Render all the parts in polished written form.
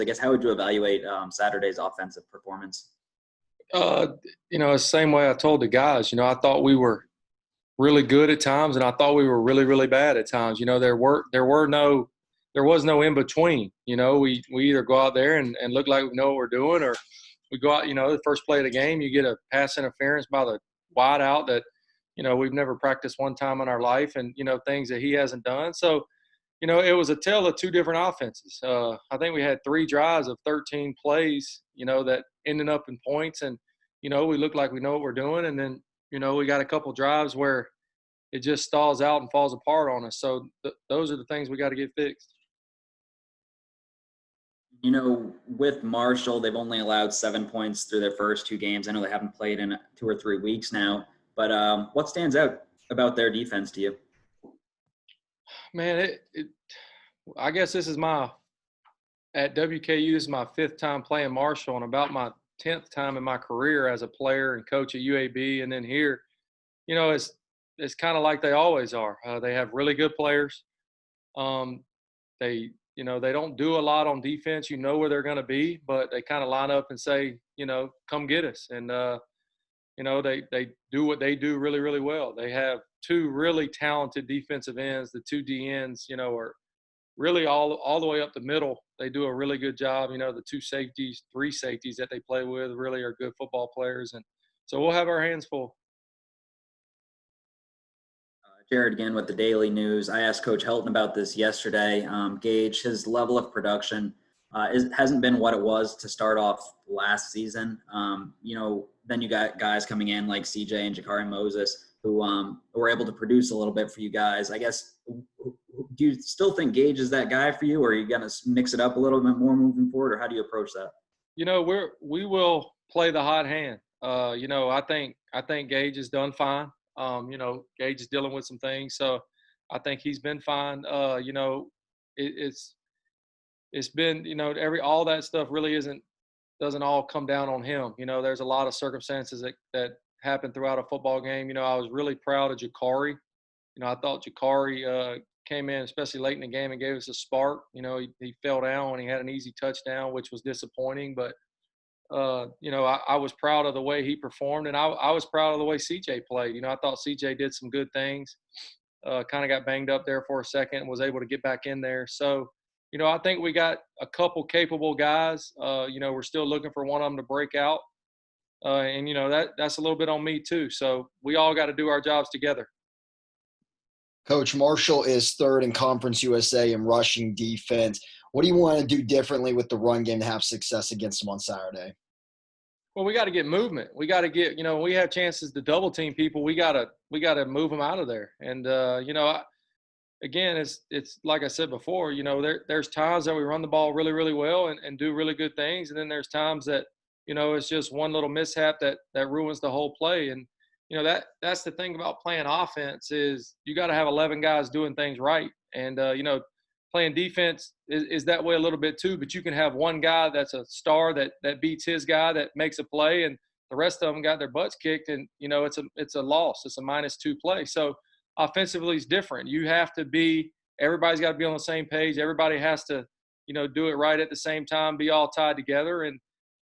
I guess how would you evaluate Saturday's offensive performance? The same way I told the guys, I thought we were really good at times, and I thought we were really, really bad at times. There was no in between. We either go out there and look like we know what we're doing, or we go out. The first play of the game, you get a pass interference by the wide out that we've never practiced one time in our life, and things that he hasn't done. So it was a tale of two different offenses. I think we had 3 drives of 13 plays, that ended up in points, and we look like we know what we're doing, and then we got a couple drives where it just stalls out and falls apart on us. So those are the things we got to get fixed. With Marshall, they've only allowed 7 points through their first 2 games. I know they haven't played in 2 or 3 weeks now, but what stands out about their defense to you? Man, I guess this is at WKU, this is my 5th time playing Marshall and about my 10th time in my career as a player and coach at UAB. And then here, it's kind of like they always are. They have really good players. They don't do a lot on defense. Where they're going to be, but they kind of line up and say, come get us. And, they do what they do really, really well. They have 2 really talented defensive ends. The 2 DNs, are really all the way up the middle. They do a really good job. The 2 safeties, 3 safeties that they play with really are good football players. And so we'll have our hands full. Jared again with the Daily News. I asked Coach Helton about this yesterday. Gage, his level of production hasn't been what it was to start off last season. Then you got guys coming in like CJ and Jakari Moses who were able to produce a little bit for you guys. I guess, do you still think Gage is that guy for you, or are you going to mix it up a little bit more moving forward, or how do you approach that? We will play the hot hand. I think Gage has done fine. Gage is dealing with some things, so I think he's been fine. It's been, all that stuff really doesn't all come down on him. There's a lot of circumstances that happen throughout a football game. I was really proud of Jakari. I thought Jakari came in, especially late in the game, and gave us a spark. He fell down when he had an easy touchdown, which was disappointing, but I was proud of the way he performed, and I was proud of the way CJ played. I thought CJ did some good things, kind of got banged up there for a second and was able to get back in there. So, I think we got a couple capable guys. We're still looking for one of them to break out. And that's a little bit on me too. So we all got to do our jobs together. Coach, Marshall is 3rd in Conference USA in rushing defense. What do you want to do differently with the run game to have success against them on Saturday? Well, we got to get movement. We got to get, we have chances to double team people. We got to move them out of there. And, again, it's like I said before, there's times that we run the ball really, really well and do really good things. And then there's times that, it's just one little mishap that ruins the whole play. And, that's the thing about playing offense is you got to have 11 guys doing things right. And, playing defense is that way a little bit too, but you can have one guy that's a star that beats his guy that makes a play, and the rest of them got their butts kicked, and it's a loss. It's a -2 play. So offensively is different. Everybody's got to be on the same page. Everybody has to, do it right at the same time, be all tied together. And,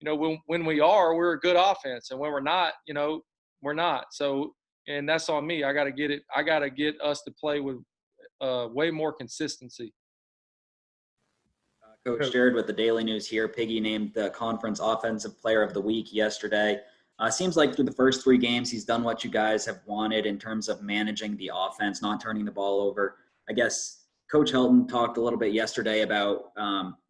when we're a good offense, and when we're not, we're not. So, and that's on me. I got to get us to play with way more consistency. Coach Jared with the Daily News here. Piggy named the conference offensive player of the week yesterday. Seems like through the first 3 games, he's done what you guys have wanted in terms of managing the offense, not turning the ball over. I guess Coach Helton talked a little bit yesterday about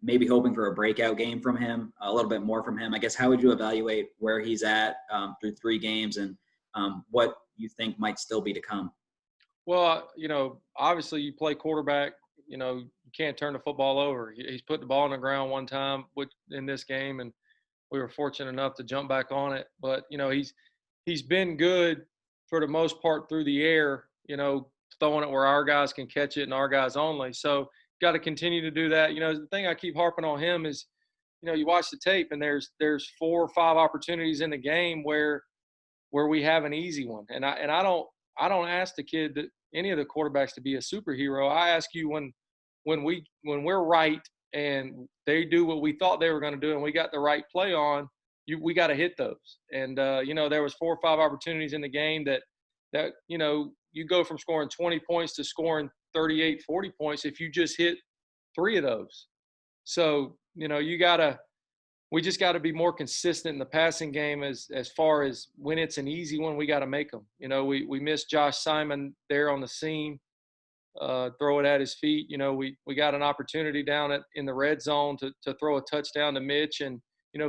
maybe hoping for a breakout game from him, a little bit more from him. I guess how would you evaluate where he's at through 3 games and what you think might still be to come? Well, obviously you play quarterback, you can't turn the football over. He's put the ball on the ground one time in this game, and we were fortunate enough to jump back on it. But, he's been good for the most part through the air, throwing it where our guys can catch it and our guys only. So got to continue to do that. The thing I keep harping on him is, you watch the tape and there's 4 or 5 opportunities in the game where we have an easy one. And I don't ask the kid any of the quarterbacks to be a superhero. I ask you when we're right and they do what we thought they were going to do and we got the right play on, we got to hit those. And, there was 4 or 5 opportunities in the game that, you go from scoring 20 points to scoring 38, 40 points if you just hit 3 of those. So, we just got to be more consistent in the passing game as far as when it's an easy one, we got to make them. We missed Josh Simon there on the seam, throw it at his feet. We got an opportunity down in the red zone to throw a touchdown to Mitch. And,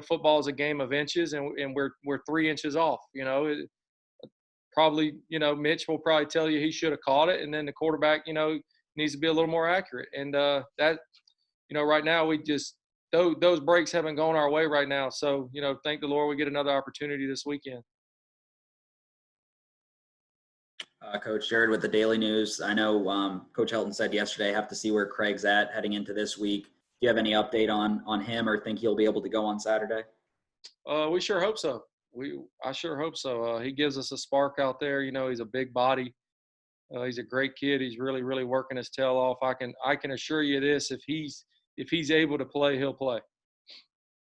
football is a game of inches, and we're 3 inches off. Probably, Mitch will probably tell you he should have caught it, and then the quarterback, needs to be a little more accurate. And that, right now we just those breaks haven't gone our way right now. So, thank the Lord we get another opportunity this weekend. Coach Jared with the Daily News. I know Coach Helton said yesterday, have to see where Craig's at heading into this week. Do you have any update on him, or think he'll be able to go on Saturday? We sure hope so. I sure hope so. He gives us a spark out there. He's a big body. He's a great kid. He's really, really working his tail off. I can assure you this: if he's able to play, he'll play.